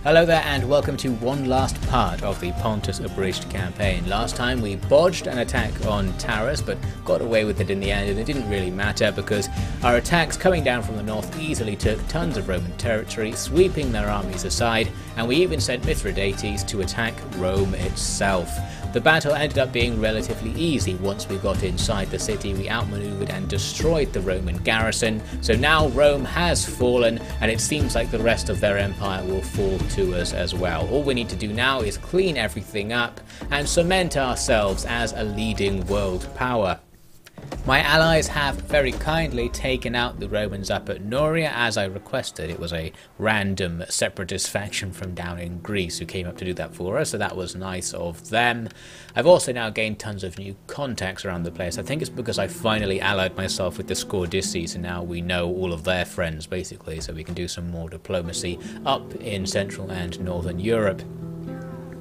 Hello there and welcome to one last part of the Pontus Abridged campaign. Last time we bodged an attack on Taras but got away with it in the end, and it didn't really matter because our attacks coming down from the north easily took tons of Roman territory, sweeping their armies aside, and we even sent Mithridates to attack Rome itself. The battle ended up being relatively easy. Once we got inside the city, we outmaneuvered and destroyed the Roman garrison, so now Rome has fallen and it seems like the rest of their empire will fall to us as well. All we need to do now is clean everything up and cement ourselves as a leading world power. My allies have very kindly taken out the Romans up at Noria as I requested. It was a random separatist faction from down in Greece who came up to do that for us, so that was nice of them. I've also now gained tons of new contacts around the place. I think it's because I finally allied myself with the Scordices, and now we know all of their friends basically, so we can do some more diplomacy up in Central and Northern Europe.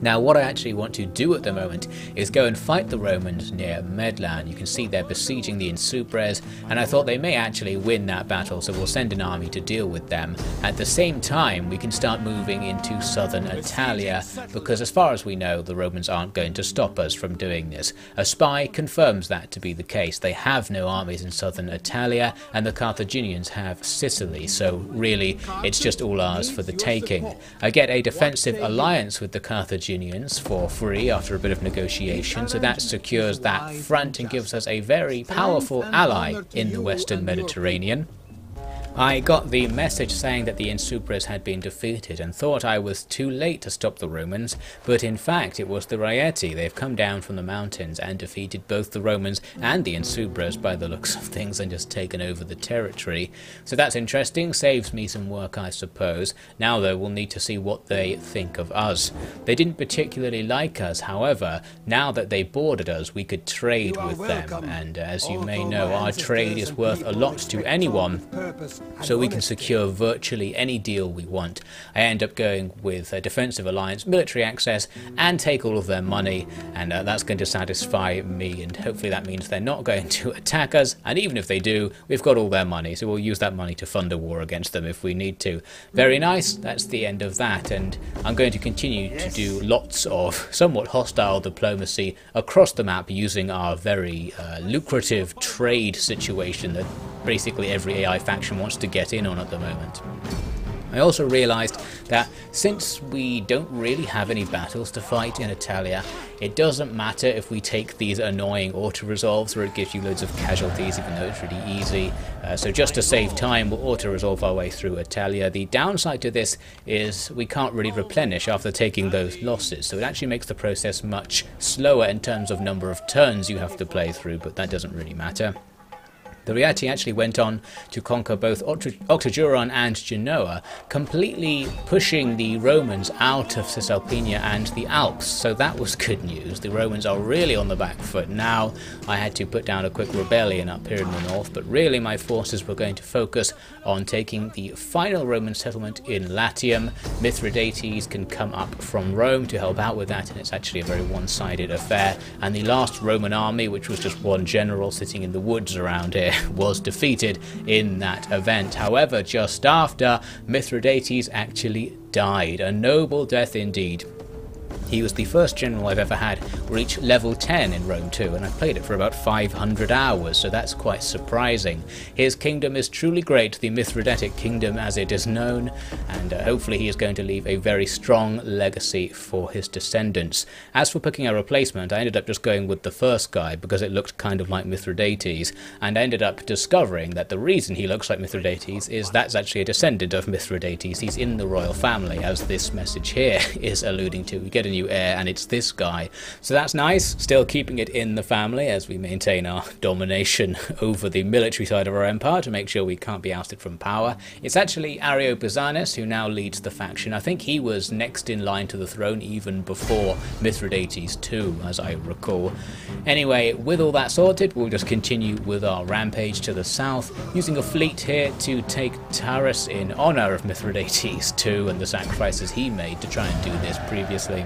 Now what I actually want to do at the moment is go and fight the Romans near Medlan. You can see they're besieging the Insubres, and I thought they may actually win that battle, so we'll send an army to deal with them. At the same time we can start moving into southern Italia, because as far as we know the Romans aren't going to stop us from doing this. A spy confirms that to be the case. They have no armies in southern Italia and the Carthaginians have Sicily, so really it's just all ours for the taking. I get a defensive alliance with the Carthaginians for free after a bit of negotiation, so that secures that front and gives us a very powerful ally in the Western Mediterranean. I got the message saying that the Insubres had been defeated and thought I was too late to stop the Romans, but in fact it was the Rieti. They've come down from the mountains and defeated both the Romans and the Insubres by the looks of things and just taken over the territory. So that's interesting, saves me some work I suppose. Now though we'll need to see what they think of us. They didn't particularly like us, however, now that they boarded us we could trade with them, and as you may know our trade is worth a lot to anyone, so we can secure virtually any deal we want. I end up going with a defensive alliance, military access, and take all of their money, and that's going to satisfy me, and hopefully that means they're not going to attack us, and even if they do, we've got all their money, so we'll use that money to fund a war against them if we need to. Very nice, that's the end of that, and I'm going to continue to do lots of somewhat hostile diplomacy across the map using our very lucrative trade situation that basically every AI faction wants to get in on at the moment. I also realised that since we don't really have any battles to fight in Italia, it doesn't matter if we take these annoying auto-resolves where it gives you loads of casualties even though it's really easy. So just to save time we'll auto-resolve our way through Italia. The downside to this is we can't really replenish after taking those losses, so it actually makes the process much slower in terms of number of turns you have to play through, but that doesn't really matter. The Rieti actually went on to conquer both Octogeron and Genoa, completely pushing the Romans out of Cisalpina and the Alps, so that was good news. The Romans are really on the back foot now. I had to put down a quick rebellion up here in the north, but really my forces were going to focus on taking the final Roman settlement in Latium. Mithridates can come up from Rome to help out with that, and it's actually a very one-sided affair, and the last Roman army, which was just one general sitting in the woods around here, was defeated in that event. However, just after, Mithridates actually died. A noble death indeed. He was the first general I've ever had reach level 10 in Rome too, and I've played it for about 500 hours, so that's quite surprising. His kingdom is truly great, the Mithridatic kingdom as it is known, and hopefully he is going to leave a very strong legacy for his descendants. As for picking a replacement, I ended up just going with the first guy because it looked kind of like Mithridates, and I ended up discovering that the reason he looks like Mithridates is that's actually a descendant of Mithridates. He's in the royal family, as this message here is alluding to. We get a new heir and it's this guy, so that's nice. Still keeping it in the family as we maintain our domination over the military side of our empire to make sure we can't be ousted from power. It's actually Ariobarzanes who now leads the faction. I think he was next in line to the throne even before Mithridates too, as I recall. Anyway, with all that sorted, we'll just continue with our rampage to the south, using a fleet here to take Taras in honour of Mithridates too and the sacrifices he made to try and do this previously.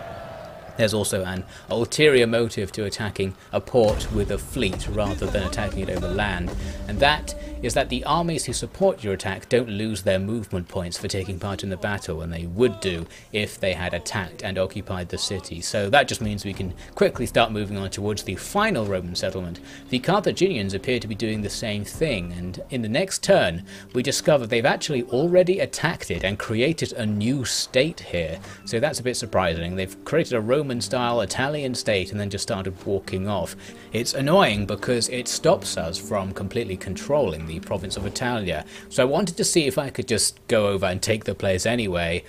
There's also an ulterior motive to attacking a port with a fleet rather than attacking it over land, and that is that the armies who support your attack don't lose their movement points for taking part in the battle, and they would do if they had attacked and occupied the city. So that just means we can quickly start moving on towards the final Roman settlement. The Carthaginians appear to be doing the same thing, and in the next turn we discover they've actually already attacked it and created a new state here. So that's a bit surprising. They've created a Roman-style Italian state and then just started walking off. It's annoying because it stops us from completely controlling the province of Italia. So I wanted to see if I could just go over and take the place anyway.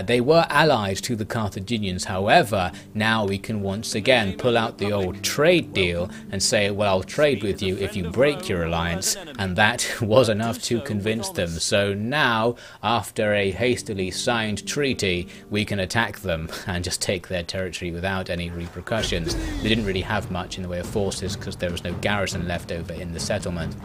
They were allied to the Carthaginians, however, now we can once again pull out the old trade deal and say, well, I'll trade with you if you break your alliance, and that was enough to convince them. So now, after a hastily signed treaty, we can attack them and just take their territory without any repercussions. They didn't really have much in the way of forces because there was no garrison left over in the settlement.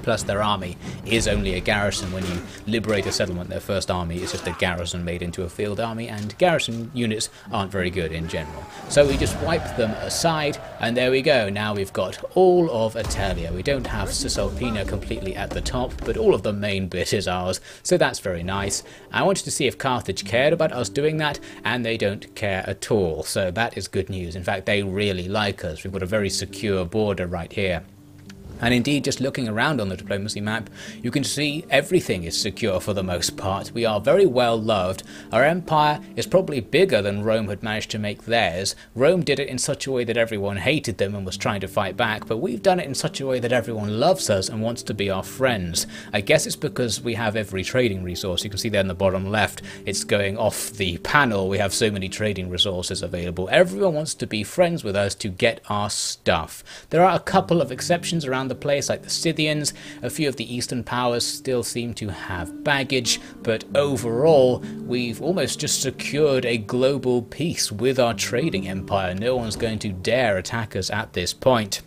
Plus their army is only a garrison. When you liberate a settlement, their first army is just a garrison made into a field army, and garrison units aren't very good in general. So we just wipe them aside, and there we go. Now we've got all of Italia. We don't have Cisalpina completely at the top, but all of the main bit is ours, so that's very nice. I wanted to see if Carthage cared about us doing that, and they don't care at all, so that is good news. In fact, they really like us. We've got a very secure border right here. And indeed, just looking around on the diplomacy map, you can see everything is secure for the most part. We are very well loved. Our empire is probably bigger than Rome had managed to make theirs. Rome did it in such a way that everyone hated them and was trying to fight back, but we've done it in such a way that everyone loves us and wants to be our friends. I guess it's because we have every trading resource. You can see there in the bottom left, it's going off the panel. We have so many trading resources available. Everyone wants to be friends with us to get our stuff. There are a couple of exceptions around the place, like the Scythians. A few of the eastern powers still seem to have baggage, but overall we've almost just secured a global peace with our trading empire. No one's going to dare attack us at this point.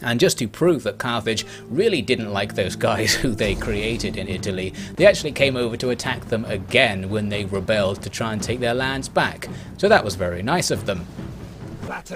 And just to prove that Carthage really didn't like those guys who they created in Italy, they actually came over to attack them again when they rebelled to try and take their lands back. So that was very nice of them.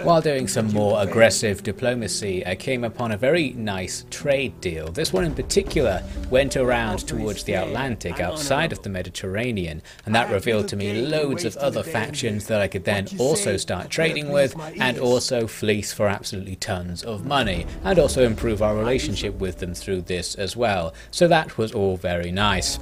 While doing some more aggressive diplomacy, I came upon a very nice trade deal. This one in particular went around towards the Atlantic outside of the Mediterranean, and that revealed to me loads of other factions that I could then also start trading with and also fleece for absolutely tons of money, and also improve our relationship with them through this as well. So that was all very nice.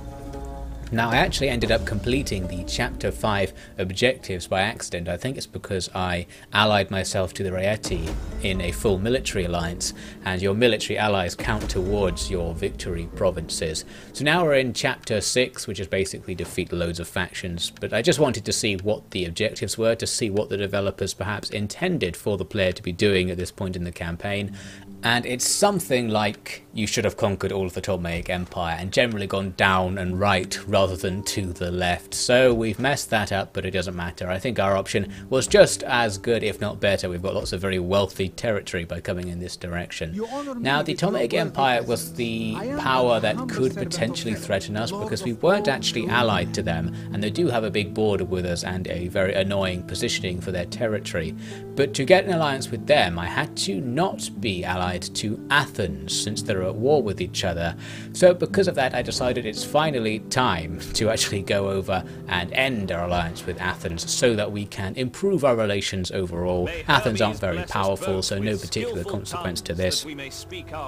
Now, I actually ended up completing the Chapter 5 objectives by accident. I think it's because I allied myself to the Raeti in a full military alliance, and your military allies count towards your victory provinces. So now we're in Chapter 6, which is basically defeat loads of factions, but I just wanted to see what the objectives were, to see what the developers perhaps intended for the player to be doing at this point in the campaign. And it's something like you should have conquered all of the Ptolemaic Empire and generally gone down and right rather than to the left. So we've messed that up, but it doesn't matter. I think our option was just as good, if not better. We've got lots of very wealthy territory by coming in this direction. Now, the Ptolemaic Empire was the power that could potentially threaten us because we weren't actually allied to them, and they do have a big border with us and a very annoying positioning for their territory. But to get an alliance with them, I had to not be allied to Athens, since they're at war with each other. So because of that, I decided it's finally time to actually go over and end our alliance with Athens so that we can improve our relations overall. Athens aren't very powerful, so no particular consequence to this.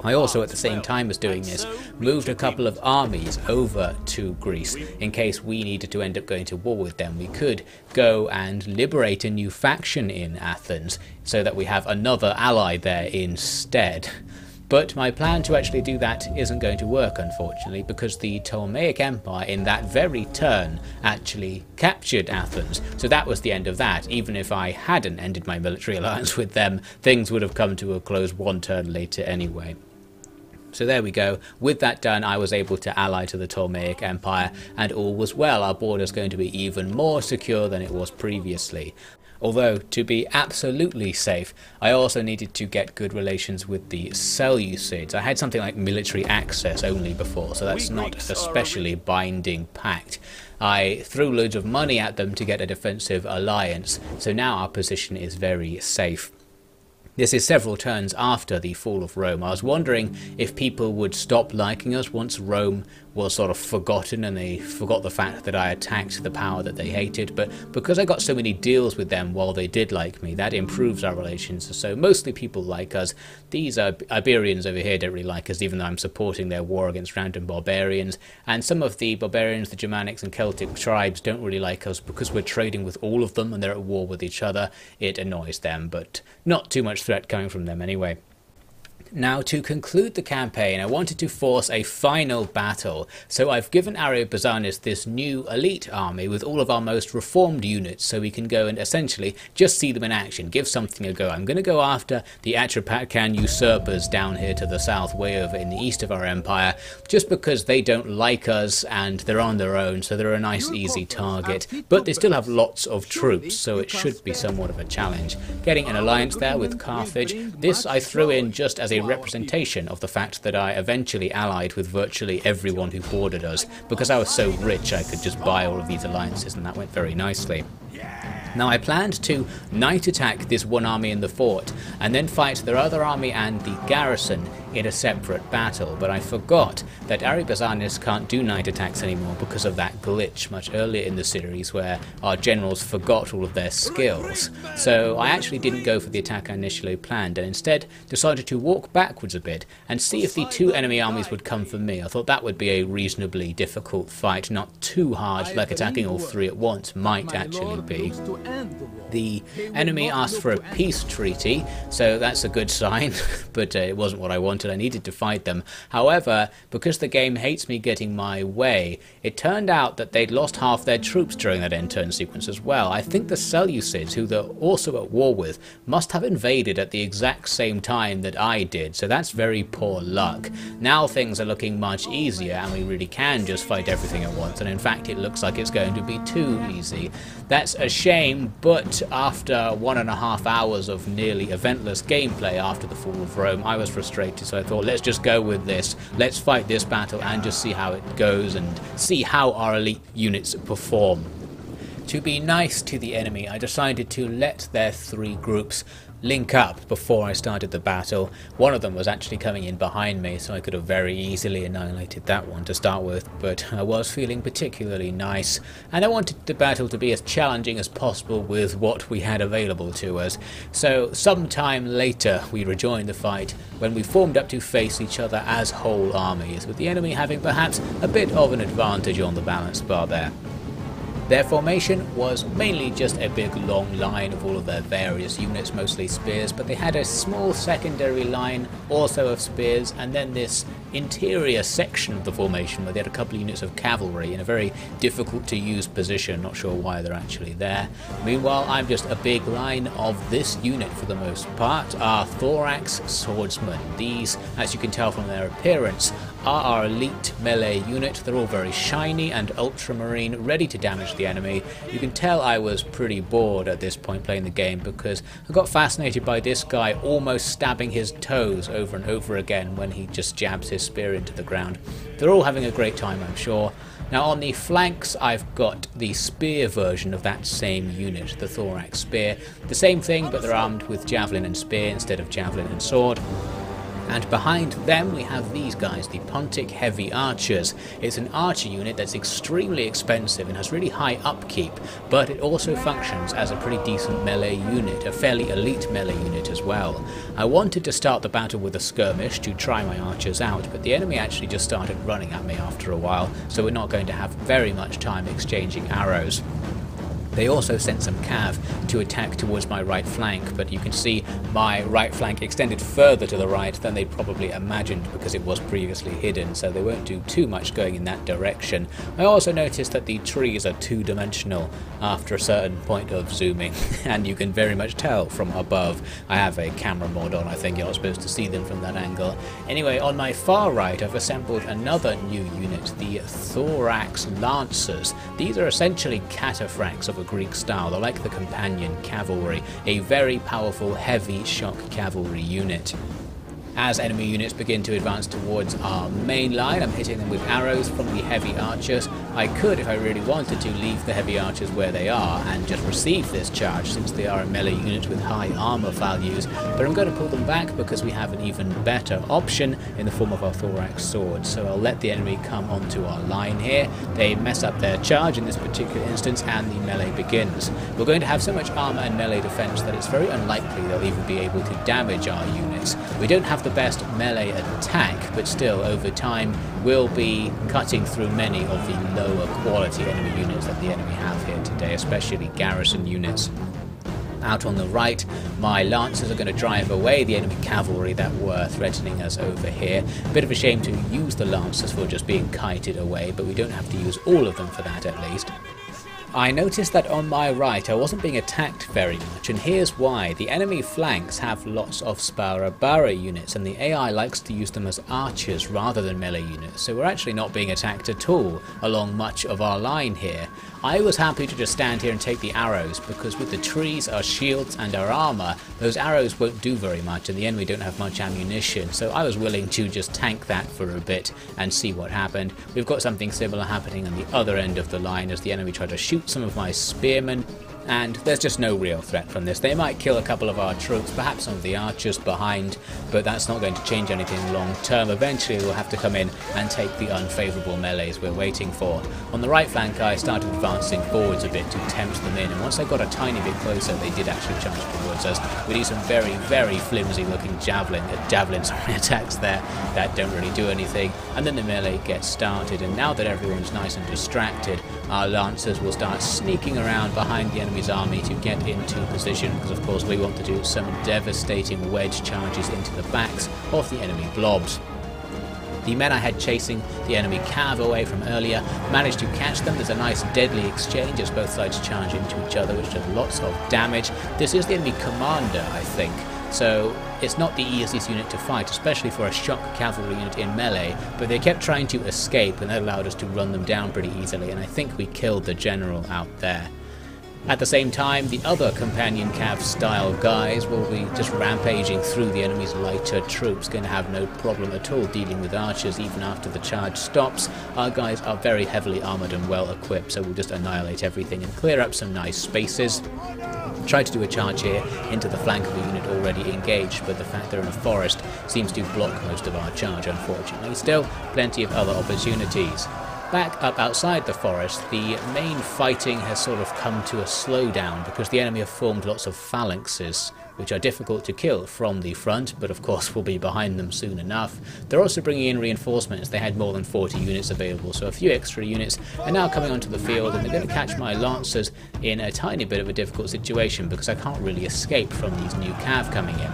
I also, at the same time as doing this, moved a couple of armies over to Greece in case we needed to end up going to war with them. We could go and liberate a new faction in Athens so that we have another ally there instead. But my plan to actually do that isn't going to work, unfortunately, because the Ptolemaic Empire in that very turn actually captured Athens. So that was the end of that. Even if I hadn't ended my military alliance with them, things would have come to a close one turn later anyway. So there we go. With that done, I was able to ally to the Ptolemaic Empire, and all was well. Our border is going to be even more secure than it was previously. Although, to be absolutely safe, I also needed to get good relations with the Seleucids. I had something like military access only before, so that's not an especially binding pact. I threw loads of money at them to get a defensive alliance, so now our position is very safe. This is several turns after the fall of Rome. I was wondering if people would stop liking us once Rome was sort of forgotten and they forgot the fact that I attacked the power that they hated, but because I got so many deals with them while they did like me, that improves our relations. So mostly people like us. These Iberians over here don't really like us, even though I'm supporting their war against random barbarians, and some of the barbarians, the Germanics and Celtic tribes don't really like us because we're trading with all of them and they're at war with each other. It annoys them, but not too much threat coming from them anyway. Now, to conclude the campaign, I wanted to force a final battle, so I've given Ariobarzanes this new elite army with all of our most reformed units, so we can go and essentially just see them in action, give something a go. I'm going to go after the Atropacan usurpers down here to the south, way over in the east of our empire, just because they don't like us and they're on their own, so they're a nice easy target, but they still have lots of troops, so it should be somewhat of a challenge. Getting an alliance there with Carthage, this I threw in just as a representation of the fact that I eventually allied with virtually everyone who bordered us. Because I was so rich, I could just buy all of these alliances, and that went very nicely. Now, I planned to night attack this one army in the fort, and then fight their other army and the garrison in a separate battle, but I forgot that Ariobarzanes can't do night attacks anymore because of that glitch much earlier in the series where our generals forgot all of their skills. So I actually didn't go for the attack I initially planned, and instead decided to walk backwards a bit and see if the two enemy armies would come for me. I thought that would be a reasonably difficult fight, not too hard, like attacking all three at once might actually be. The enemy asked for a peace treaty, so that's a good sign, but it wasn't what I wanted. I needed to fight them. However, because the game hates me getting my way, it turned out that they'd lost half their troops during that end turn sequence as well. I think the Seleucids, who they're also at war with, must have invaded at the exact same time that I did, so that's very poor luck. Now things are looking much easier and we really can just fight everything at once, and in fact it looks like it's going to be too easy. That's a shame, but after 1.5 hours of nearly eventless gameplay after the fall of Rome, I was frustrated, so I thought, let's just go with this. Let's fight this battle and just see how it goes and see how our elite units perform. To be nice to the enemy, I decided to let their three groups link up before I started the battle. One of them was actually coming in behind me, so I could have very easily annihilated that one to start with, but I was feeling particularly nice, and I wanted the battle to be as challenging as possible with what we had available to us. So sometime later we rejoined the fight when we formed up to face each other as whole armies, with the enemy having perhaps a bit of an advantage on the balance bar there. Their formation was mainly just a big long line of all of their various units, mostly spears, but they had a small secondary line also of spears, and then this interior section of the formation where they had a couple of units of cavalry in a very difficult to use position, not sure why they're actually there. Meanwhile, I'm just a big line of this unit for the most part, our thorax swordsmen. These, as you can tell from their appearance, are our elite melee unit. They're all very shiny and ultramarine, ready to damage the enemy. You can tell I was pretty bored at this point playing the game because I got fascinated by this guy almost stabbing his toes over and over again when he just jabs his spear into the ground. They're all having a great time, I'm sure. Now on the flanks I've got the spear version of that same unit, the thorax spear. The same thing, but they're armed with javelin and spear instead of javelin and sword. And behind them we have these guys, the Pontic Heavy Archers. It's an archer unit that's extremely expensive and has really high upkeep, but it also functions as a pretty decent melee unit, a fairly elite melee unit as well. I wanted to start the battle with a skirmish to try my archers out, but the enemy actually just started running at me after a while, so we're not going to have very much time exchanging arrows. They also sent some cav to attack towards my right flank, but you can see my right flank extended further to the right than they probably imagined because it was previously hidden, so they won't do too much going in that direction. I also noticed that the trees are two-dimensional after a certain point of zooming, and you can very much tell from above. I have a camera mod on, I think you're not supposed to see them from that angle. Anyway, on my far right I've assembled another new unit, the Thorax Lancers. These are essentially cataphracts of a Greek style. They're like the companion cavalry, a very powerful heavy shock cavalry unit. As enemy units begin to advance towards our main line, I'm hitting them with arrows from the heavy archers. I could, if I really wanted to, leave the heavy archers where they are and just receive this charge, since they are a melee unit with high armor values, but I'm going to pull them back because we have an even better option in the form of our thorax swords. So I'll let the enemy come onto our line here. They mess up their charge in this particular instance and the melee begins. We're going to have so much armor and melee defense that it's very unlikely they'll even be able to damage our units. We don't have the best melee attack, but still over time we'll be cutting through many of the lower quality enemy units that the enemy have here today, especially garrison units. Out on the right, my lancers are going to drive away the enemy cavalry that were threatening us over here. Bit of a shame to use the lancers for just being kited away, but we don't have to use all of them for that at least. I noticed that on my right I wasn't being attacked very much, and here's why. The enemy flanks have lots of Sparabara units, and the AI likes to use them as archers rather than melee units, so we're actually not being attacked at all along much of our line here. I was happy to just stand here and take the arrows, because with the trees, our shields and our armor, those arrows won't do very much and the enemy don't have much ammunition, so I was willing to just tank that for a bit and see what happened. We've got something similar happening on the other end of the line as the enemy try to shoot some of my spearmen, and there's just no real threat from this. They might kill a couple of our troops, perhaps some of the archers behind, but that's not going to change anything long term. Eventually we'll have to come in and take the unfavourable melees we're waiting for. On the right flank I started advancing forwards a bit to tempt them in, and once I got a tiny bit closer they did actually charge towards us. We do some very flimsy looking javelin attacks there that don't really do anything, and then the melee gets started, and now that everyone's nice and distracted, our lancers will start sneaking around behind the enemy's army to get into position, because of course we want to do some devastating wedge charges into the backs of the enemy blobs. The men I had chasing the enemy cav away from earlier managed to catch them. There's a nice deadly exchange as both sides charge into each other, which does lots of damage. This is the enemy commander, I think, so it's not the easiest unit to fight, especially for a shock cavalry unit in melee, but they kept trying to escape and that allowed us to run them down pretty easily, and I think we killed the general out there. At the same time, the other companion cav style guys will be just rampaging through the enemy's lighter troops, going to have no problem at all dealing with archers even after the charge stops. Our guys are very heavily armoured and well equipped, so we'll just annihilate everything and clear up some nice spaces. Try to do a charge here into the flank of a unit already engaged, but the fact they're in a forest seems to block most of our charge, unfortunately. Still, plenty of other opportunities. Back up outside the forest, the main fighting has sort of come to a slowdown because the enemy have formed lots of phalanxes, which are difficult to kill from the front, but of course we'll be behind them soon enough. They're also bringing in reinforcements. They had more than 40 units available, so a few extra units are now coming onto the field, and they're going to catch my lancers in a tiny bit of a difficult situation because I can't really escape from these new cav coming in.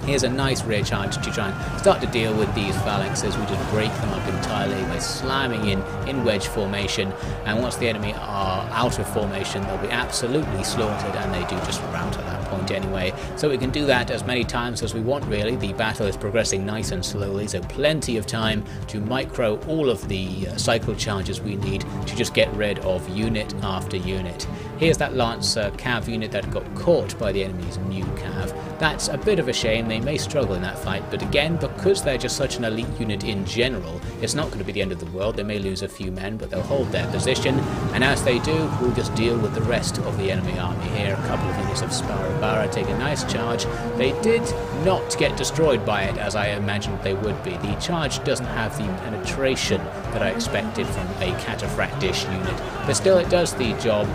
Here's a nice rear charge to try and start to deal with these phalanxes. We just break them up entirely by slamming in wedge formation, and once the enemy are out of formation they'll be absolutely slaughtered, and they do just rout at that point anyway. So we can do that as many times as we want really. The battle is progressing nice and slowly, so plenty of time to micro all of the cycle charges we need to just get rid of unit after unit. Here's that Lancer cav unit that got caught by the enemy's new cav. That's a bit of a shame. They may struggle in that fight, but again, because they're just such an elite unit in general, it's not going to be the end of the world. They may lose a few men, but they'll hold their position, and as they do, we'll just deal with the rest of the enemy army here. A couple of units of Sparabara take a nice charge. They did not get destroyed by it, as I imagined they would be. The charge doesn't have the penetration that I expected from a cataphractish unit, but still it does the job.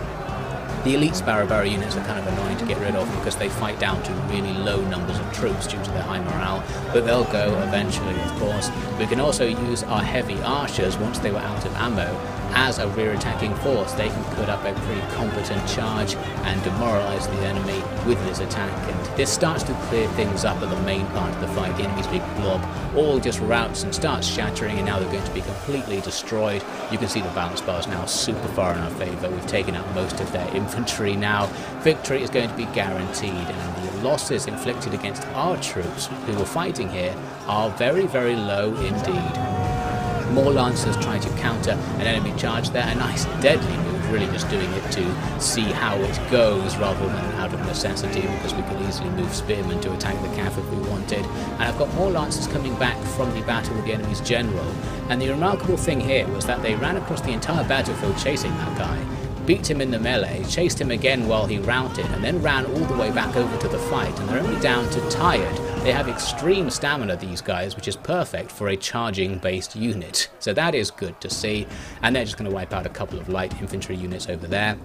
The elite Sparabara units are kind of annoying to get rid of because they fight down to really low numbers of troops due to their high morale, but they'll go eventually, of course. We can also use our heavy archers once they were out of ammo as a rear attacking force. They can put up a pretty competent charge and demoralize the enemy with this attack, and this starts to clear things up at the main part of the fight. The enemy's big blob all just routs and starts shattering, and now they're going to be completely destroyed. You can see the balance bars now super far in our favour. We've taken out most of their infantry now. Victory is going to be guaranteed, and the losses inflicted against our troops who were fighting here are very low indeed. More lancers trying to counter an enemy charge there. A nice deadly move really just doing it to see how it goes rather than out of necessity, because we could easily move spearmen to attack the cav if we wanted. And I've got more lancers coming back from the battle with the enemy's general. And the remarkable thing here was that they ran across the entire battlefield chasing that guy, beat him in the melee, chased him again while he routed, and then ran all the way back over to the fight, and they're only down to tired. They have extreme stamina, these guys, which is perfect for a charging-based unit. So that is good to see, and they're just going to wipe out a couple of light infantry units over there.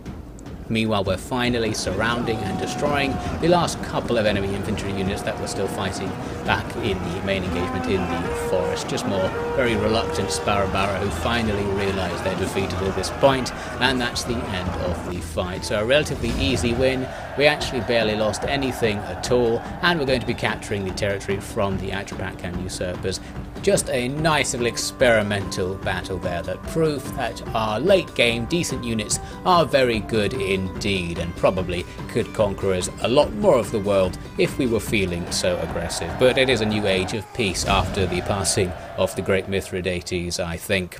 Meanwhile, we're finally surrounding and destroying the last couple of enemy infantry units that were still fighting back in the main engagement in the forest. Just more very reluctant Sparrowbarrow who finally realised they're defeated at this point, and that's the end of the fight. So a relatively easy win. We actually barely lost anything at all, and we're going to be capturing the territory from the Atropatkan usurpers. Just a nice little experimental battle there that proved that our late game decent units are very good indeed, and probably could conquer us a lot more of the world if we were feeling so aggressive. But it is a new age of peace after the passing of the great Mithridates, I think.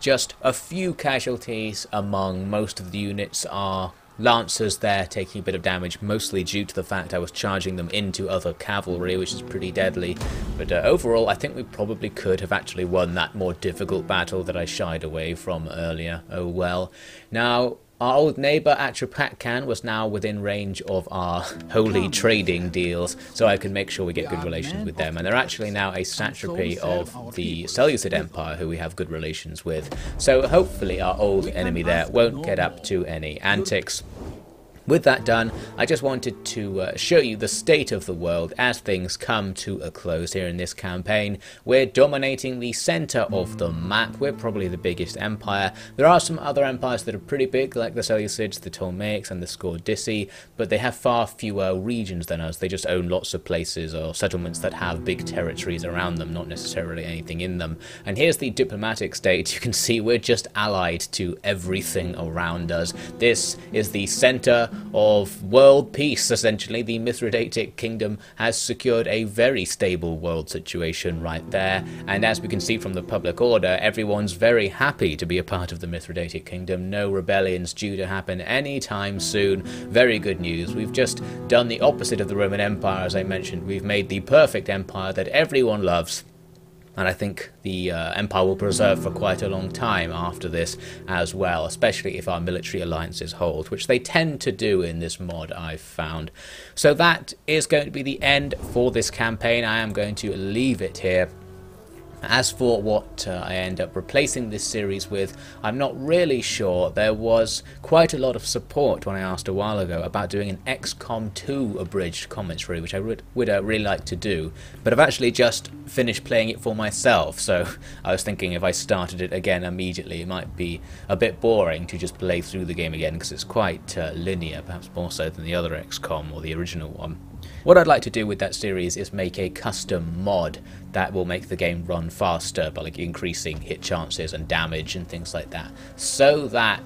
Just a few casualties among most of the units are lancers there taking a bit of damage, mostly due to the fact I was charging them into other cavalry, which is pretty deadly. But overall, I think we probably could have actually won that more difficult battle that I shied away from earlier. Oh well. Now, our old neighbour Atropatkan was now within range of our holy trading deals, so I can make sure we get good relations with them. And they're actually now a satrapy of the Seleucid Empire, who we have good relations with. So hopefully our old enemy there won't get up to any antics. With that done, I just wanted to show you the state of the world as things come to a close here in this campaign. We're dominating the centre of the map. We're probably the biggest empire. There are some other empires that are pretty big, like the Seleucids, the Ptolemaics and the Scordisci, but they have far fewer regions than us. They just own lots of places or settlements that have big territories around them, not necessarily anything in them. And here's the diplomatic state. You can see we're just allied to everything around us. This is the centre of world peace, essentially. The Mithridatic kingdom has secured a very stable world situation right there, and as we can see from the public order, everyone's very happy to be a part of the Mithridatic kingdom. No rebellions due to happen anytime soon. Very good news. We've just done the opposite of the Roman Empire, as I mentioned. We've made the perfect empire that everyone loves. And I think the empire will preserve for quite a long time after this as well, especially if our military alliances hold, which they tend to do in this mod, I've found. So that is going to be the end for this campaign. I am going to leave it here. As for what I end up replacing this series with, I'm not really sure. There was quite a lot of support when I asked a while ago about doing an XCOM 2 abridged commentary, which I would really like to do. But I've actually just finished playing it for myself, so I was thinking if I started it again immediately, it might be a bit boring to just play through the game again, because it's quite linear, perhaps more so than the other XCOM or the original one. What I'd like to do with that series is make a custom mod that will make the game run faster by increasing hit chances and damage and things like that, so that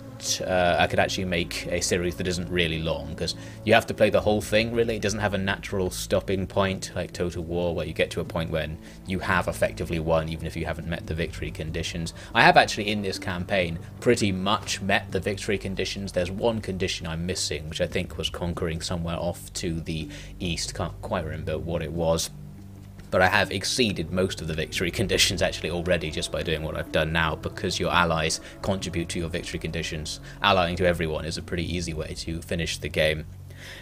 I could actually make a series that isn't really long, because you have to play the whole thing really. It doesn't have a natural stopping point like Total War, where you get to a point when you have effectively won even if you haven't met the victory conditions. I have actually in this campaign pretty much met the victory conditions. There's one condition I'm missing, which I think was conquering somewhere off to the east. Can't quite remember what it was. But I have exceeded most of the victory conditions actually already just by doing what I've done now, because your allies contribute to your victory conditions. Allying to everyone is a pretty easy way to finish the game.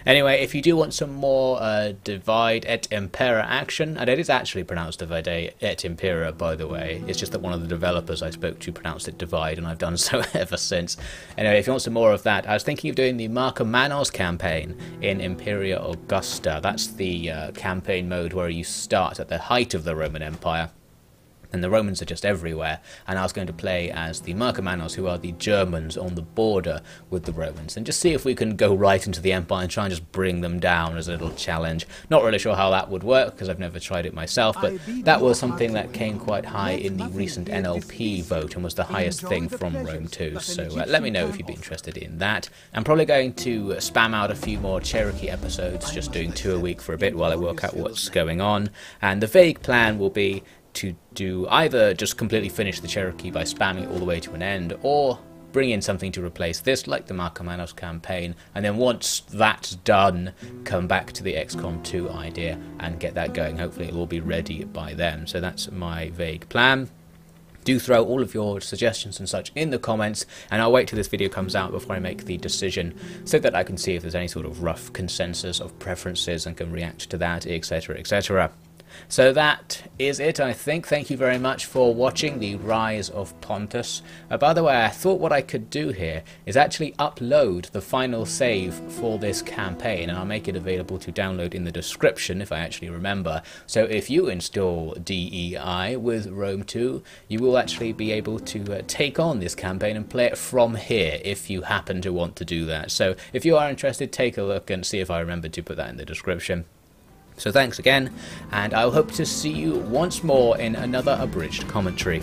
Anyway, if you do want some more Divide et Impera action, and it is actually pronounced Divide et Impera, by the way, it's just that one of the developers I spoke to pronounced it Divide, and I've done so ever since. Anyway, if you want some more of that, I was thinking of doing the Marcomannos campaign in Imperia Augusta. That's the campaign mode where you start at the height of the Roman Empire, and the Romans are just everywhere, and I was going to play as the Marcomannos, who are the Germans on the border with the Romans, and just see if we can go right into the empire and try and just bring them down as a little challenge. Not really sure how that would work, because I've never tried it myself, but that was something that came quite high in the recent NLP vote and was the highest thing from Rome 2, so let me know if you'd be interested in that. I'm probably going to spam out a few more Cherokee episodes, just doing 2 a week for a bit while I work out what's going on, and the vague plan will be to do either just completely finish the Cherokee by spamming it all the way to an end, or bring in something to replace this, like the Marcomannos campaign, and then once that's done, come back to the XCOM 2 idea and get that going. Hopefully it will be ready by then. So that's my vague plan. Do throw all of your suggestions and such in the comments, and I'll wait till this video comes out before I make the decision so that I can see if there's any sort of rough consensus of preferences and can react to that, etc, etc. So that is it, I think. Thank you very much for watching the Rise of Pontus. By the way, I thought what I could do here is actually upload the final save for this campaign, and I'll make it available to download in the description if I actually remember. So if you install DEI with Rome 2, you will actually be able to take on this campaign and play it from here if you happen to want to do that. So if you are interested, take a look and see if I remember to put that in the description. So thanks again, and I'll hope to see you once more in another abridged commentary.